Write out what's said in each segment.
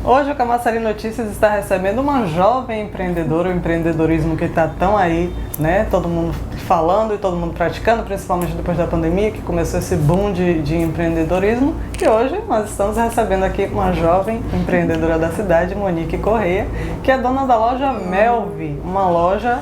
Hoje o Camaçari Notícias está recebendo uma jovem empreendedora, o empreendedorismo que está tão aí, né? Todo mundo falando e todo mundo praticando, principalmente depois da pandemia, que começou esse boom de empreendedorismo. E hoje nós estamos recebendo aqui uma jovem empreendedora da cidade, Monique Correia, que é dona da loja Melvi, uma loja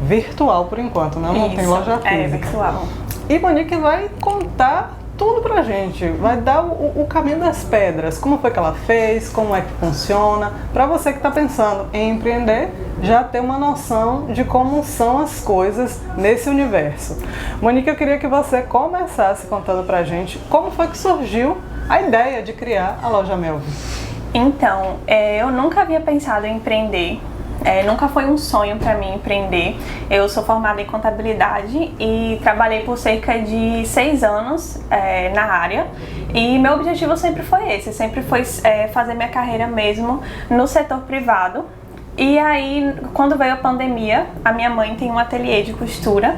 virtual por enquanto, né? Não tem loja física. É virtual. E Monique vai contar tudo pra gente, vai dar o caminho das pedras, como foi que ela fez, como é que funciona, para você que está pensando em empreender, já ter uma noção de como são as coisas nesse universo. Monique, eu queria que você começasse contando pra gente como foi que surgiu a ideia de criar a loja Melvi. Então, eu nunca havia pensado em empreender. Nunca foi um sonho para mim empreender. Eu sou formada em contabilidade e trabalhei por cerca de 6 anos na área. E meu objetivo sempre foi esse, sempre foi fazer minha carreira mesmo no setor privado. E aí, quando veio a pandemia, a minha mãe tem um ateliê de costura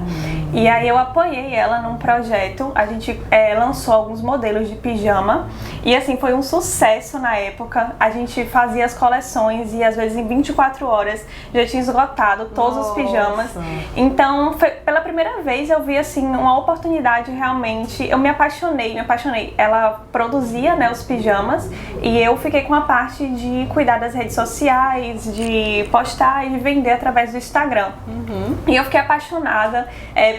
e aí eu apoiei ela num projeto. A gente lançou alguns modelos de pijama e assim, foi um sucesso na época. A gente fazia as coleções e às vezes em 24 horas já tinha esgotado todos os pijamas. Então, pela primeira vez eu vi assim uma oportunidade realmente. Eu me apaixonei. Ela produzia, né, os pijamas e eu fiquei com a parte de cuidar das redes sociais, de postar e de vender através do Instagram. E eu fiquei apaixonada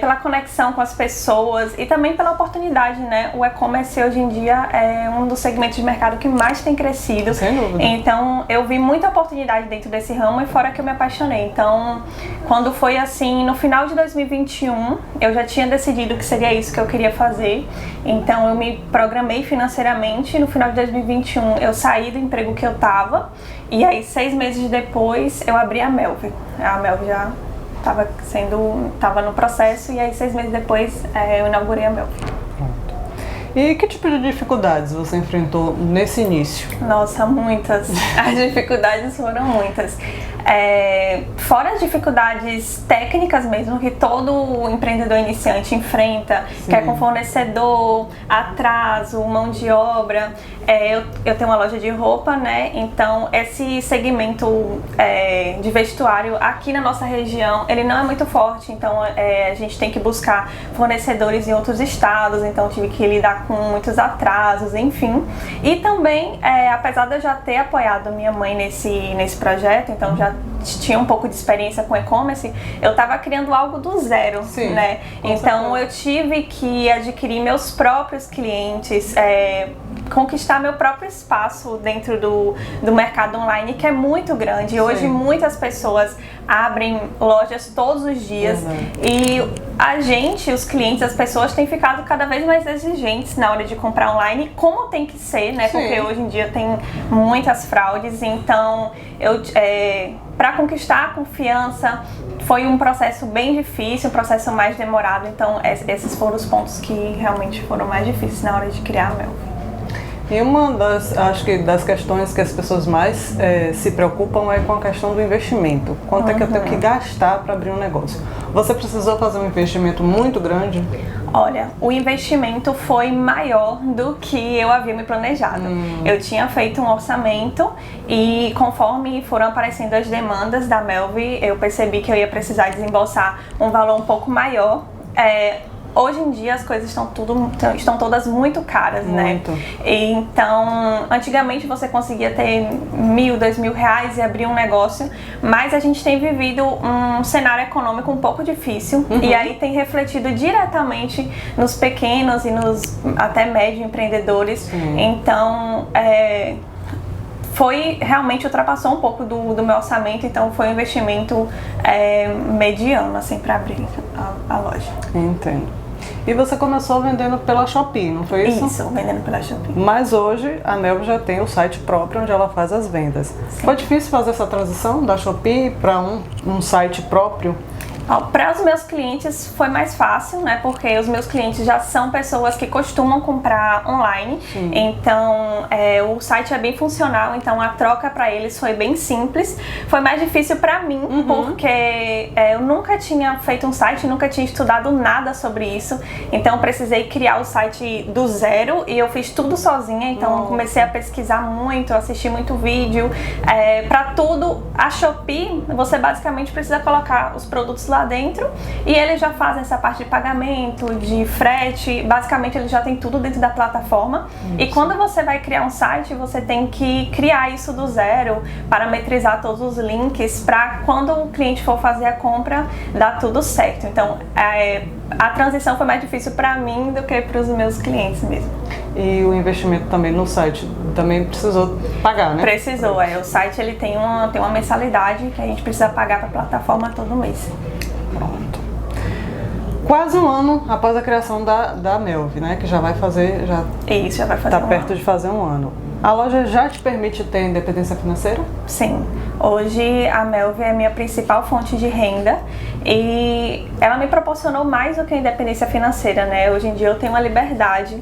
pela conexão com as pessoas e também pela oportunidade, né? O e-commerce hoje em dia é um dos segmentos de mercado que mais tem crescido. Sem dúvida. Então eu vi muita oportunidade dentro desse ramo e fora que eu me apaixonei. Então, quando foi assim, no final de 2021, eu já tinha decidido que seria isso que eu queria fazer. Então eu me programei financeiramente. No final de 2021 eu saí do emprego que eu tava. E aí 6 meses depois eu abri a Melvi. A Melvi já estava no processo e aí 6 meses depois eu inaugurei a Melvi. E que tipo de dificuldades você enfrentou nesse início? Nossa, muitas. As dificuldades foram muitas. Fora as dificuldades técnicas mesmo que todo empreendedor iniciante enfrenta, que é com fornecedor, atraso, mão de obra. Eu tenho uma loja de roupa, né? Então esse segmento de vestuário aqui na nossa região, ele não é muito forte. Então a gente tem que buscar fornecedores em outros estados, então tive que lidar com muitos atrasos, enfim. E também, apesar de eu já ter apoiado minha mãe nesse projeto, então já tinha um pouco de experiência com e-commerce, eu estava criando algo do zero, né? Então eu tive que adquirir meus próprios clientes, conquistar meu próprio espaço dentro do mercado online, que é muito grande. Hoje muitas pessoas abrem lojas todos os dias e a gente, os clientes, as pessoas têm ficado cada vez mais exigentes na hora de comprar online, como tem que ser, né? Porque hoje em dia tem muitas fraudes, então para conquistar a confiança foi um processo bem difícil, um processo mais demorado, então esses foram os pontos que realmente foram mais difíceis na hora de criar a Melvi. E uma das questões que as pessoas mais se preocupam é com a questão do investimento. Quanto é que eu tenho que gastar para abrir um negócio? Você precisou fazer um investimento muito grande? Olha, o investimento foi maior do que eu havia me planejado. Eu tinha feito um orçamento e conforme foram aparecendo as demandas da Melvi, eu percebi que eu ia precisar desembolsar um valor um pouco maior. Hoje em dia as coisas estão todas muito caras, né? Então, antigamente você conseguia ter R$1.000, R$2.000 e abrir um negócio, mas a gente tem vivido um cenário econômico um pouco difícil e aí tem refletido diretamente nos pequenos e nos até médio empreendedores. Então, realmente ultrapassou um pouco do meu orçamento, então foi um investimento mediano assim para abrir a loja. Entendo. E você começou vendendo pela Shopee, não foi isso? Isso, vendendo pela Shopee. Mas hoje a Melvi já tem o site próprio onde ela faz as vendas. Foi difícil fazer essa transição da Shopee para um site próprio? Para os meus clientes foi mais fácil, né? Porque os meus clientes já são pessoas que costumam comprar online. Sim. Então o site é bem funcional, então a troca para eles foi bem simples. Foi mais difícil para mim, porque eu nunca tinha feito um site, nunca tinha estudado nada sobre isso. Então eu precisei criar o site do zero e eu fiz tudo sozinha. Então eu comecei a pesquisar muito, assistir muito vídeo. Para tudo, a Shopee, você basicamente precisa colocar os produtos lá dentro e eles já fazem essa parte de pagamento, de frete, basicamente eles já tem tudo dentro da plataforma. Isso. E quando você vai criar um site, você tem que criar isso do zero, parametrizar todos os links para quando o cliente for fazer a compra, dar tudo certo. Então a transição foi mais difícil para mim do que para os meus clientes mesmo. E o investimento também no site também precisou pagar, né? Precisou, o site ele tem uma mensalidade que a gente precisa pagar para a plataforma todo mês. Pronto. Quase um ano após a criação da Melvi, né? Que já vai fazer, Isso, já vai fazer tá perto de fazer um ano. A loja já te permite ter independência financeira? Sim. Hoje a Melvi é a minha principal fonte de renda e ela me proporcionou mais do que a independência financeira, né? Hoje em dia eu tenho uma liberdade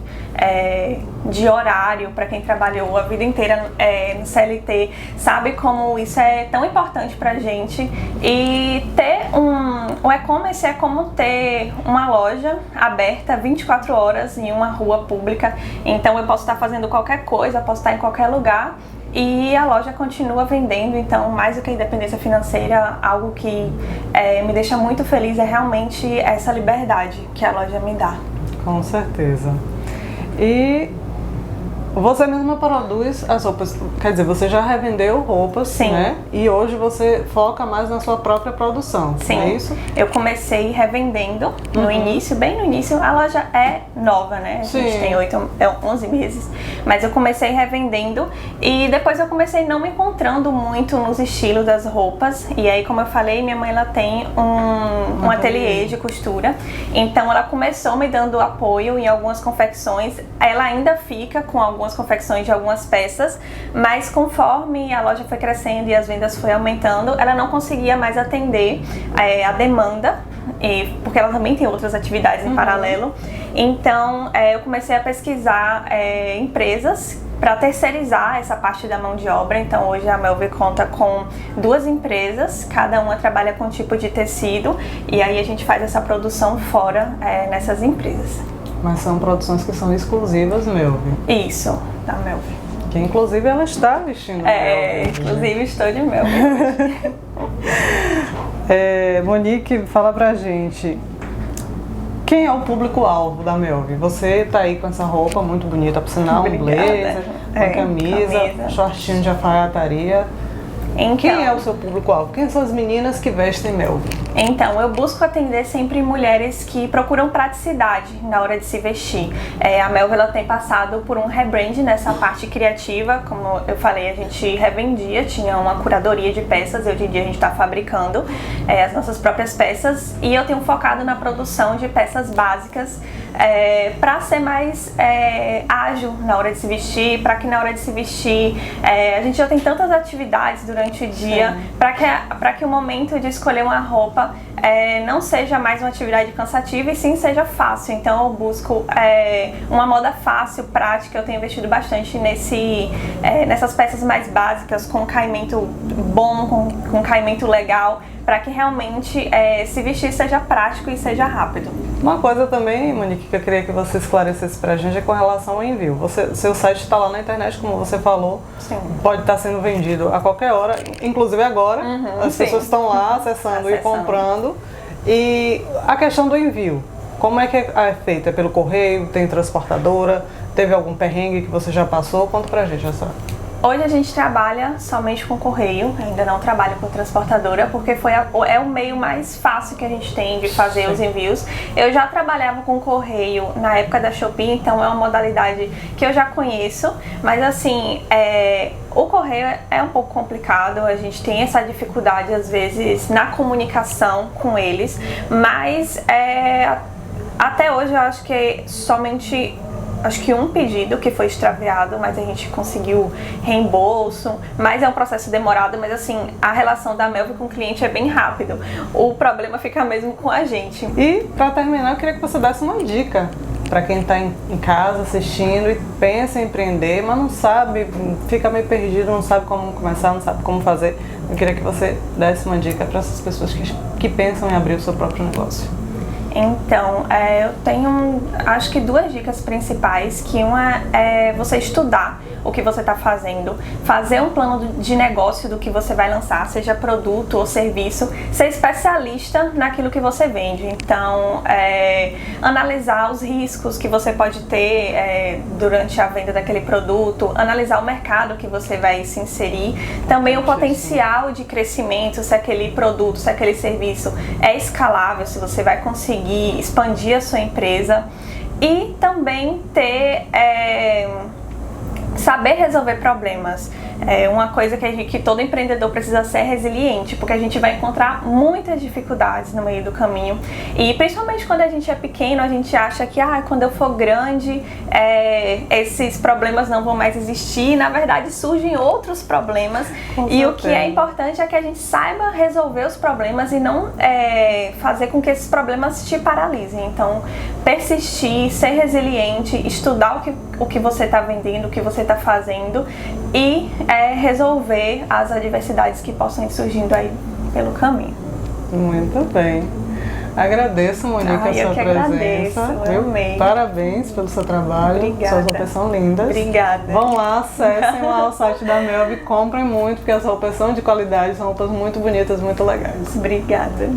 de horário para quem trabalhou a vida inteira no CLT, sabe como isso é tão importante pra gente. E ter um e-commerce é como ter uma loja aberta 24 horas em uma rua pública. Então eu posso estar fazendo qualquer coisa, posso estar em qualquer lugar e a loja continua vendendo. Então, mais do que a independência financeira, algo que me deixa muito feliz é realmente essa liberdade que a loja me dá. Com certeza. E você mesma produz as roupas, quer dizer, você já revendeu roupas, sim, né? E hoje você foca mais na sua própria produção, sim, é isso? Eu comecei revendendo no início, bem no início. A loja é nova, né? A gente tem 11 meses, mas eu comecei revendendo e depois eu comecei não me encontrando muito nos estilos das roupas. E aí, como eu falei, minha mãe ela tem um ateliê de costura, então ela começou me dando apoio em algumas confecções. Ela ainda fica com algumas confecções de algumas peças, mas conforme a loja foi crescendo e as vendas foi aumentando, ela não conseguia mais atender a demanda, porque ela também tem outras atividades em paralelo. Então eu comecei a pesquisar empresas para terceirizar essa parte da mão de obra. Então hoje a Melvi conta com 2 empresas, cada uma trabalha com um tipo de tecido e aí a gente faz essa produção fora nessas empresas. Mas são produções que são exclusivas Melvi. Isso, da Melvi. Que inclusive ela está vestindo Melvi. Inclusive estou de Melvi. Monique, fala pra gente, quem é o público-alvo da Melvi? Você tá aí com essa roupa muito bonita, por sinal, um blazer, uma camisa, shortinho de alfaiataria. Então, quem é o seu público-alvo? Quem são as meninas que vestem Melvi? Então, eu busco atender sempre mulheres que procuram praticidade na hora de se vestir. A Melvi ela tem passado por um rebrand nessa parte criativa. Como eu falei, a gente revendia, tinha uma curadoria de peças. Hoje em dia a gente está fabricando as nossas próprias peças. E eu tenho focado na produção de peças básicas para ser mais ágil na hora de se vestir, para que na hora de se vestir a gente já tem tantas atividades durante o dia, para que o momento de escolher uma roupa não seja mais uma atividade cansativa e sim seja fácil. Então eu busco uma moda fácil, prática. Eu tenho investido bastante nessas peças mais básicas, com caimento bom, com caimento legal, para que realmente se vestir seja prático e seja rápido. Uma coisa também, Monique, que eu queria que você esclarecesse pra gente é com relação ao envio. Seu site está lá na internet, como você falou. Sim. Pode estar sendo vendido a qualquer hora, inclusive agora. As pessoas estão lá acessando e comprando. E a questão do envio, como é que é feito? É pelo correio? Tem transportadora? Teve algum perrengue que você já passou? Conta pra gente essa. Hoje a gente trabalha somente com correio, ainda não trabalha com transportadora, porque é o meio mais fácil que a gente tem de fazer os envios. Eu já trabalhava com correio na época da Shopee, então é uma modalidade que eu já conheço, mas assim, o correio é um pouco complicado, a gente tem essa dificuldade às vezes na comunicação com eles, mas até hoje eu acho que somente acho que um pedido que foi extraviado, mas a gente conseguiu reembolso, mas é um processo demorado, mas assim, a relação da Melvi com o cliente é bem rápido. O problema fica mesmo com a gente. E para terminar, eu queria que você desse uma dica para quem está em casa assistindo e pensa em empreender, mas não sabe, fica meio perdido, não sabe como começar, não sabe como fazer. Eu queria que você desse uma dica para essas pessoas que pensam em abrir o seu próprio negócio. Então, eu tenho, acho que 2 dicas principais, que uma é você estudar o que você está fazendo, fazer um plano de negócio do que você vai lançar, seja produto ou serviço, ser especialista naquilo que você vende. Então, analisar os riscos que você pode ter durante a venda daquele produto, analisar o mercado que você vai se inserir, também o potencial de crescimento, se aquele produto, se aquele serviço é escalável, se você vai conseguir expandir a sua empresa, e também ter saber resolver problemas. É uma coisa que todo empreendedor precisa ser resiliente, porque a gente vai encontrar muitas dificuldades no meio do caminho, e principalmente quando a gente é pequeno, a gente acha que quando eu for grande esses problemas não vão mais existir. Na verdade, surgem outros problemas, e o que é importante é que a gente saiba resolver os problemas e não fazer com que esses problemas te paralisem. Então, persistir, ser resiliente, estudar o que você está vendendo, o que você está fazendo, e resolver as adversidades que possam ir surgindo aí pelo caminho. Muito bem. Agradeço, Monique, a sua presença. Eu amei. Parabéns pelo seu trabalho. Obrigada. Suas roupas são lindas. Obrigada. Vão lá, acessem lá o site da Melvi, comprem muito, porque as roupas são de qualidade, são roupas muito bonitas, muito legais. Obrigada.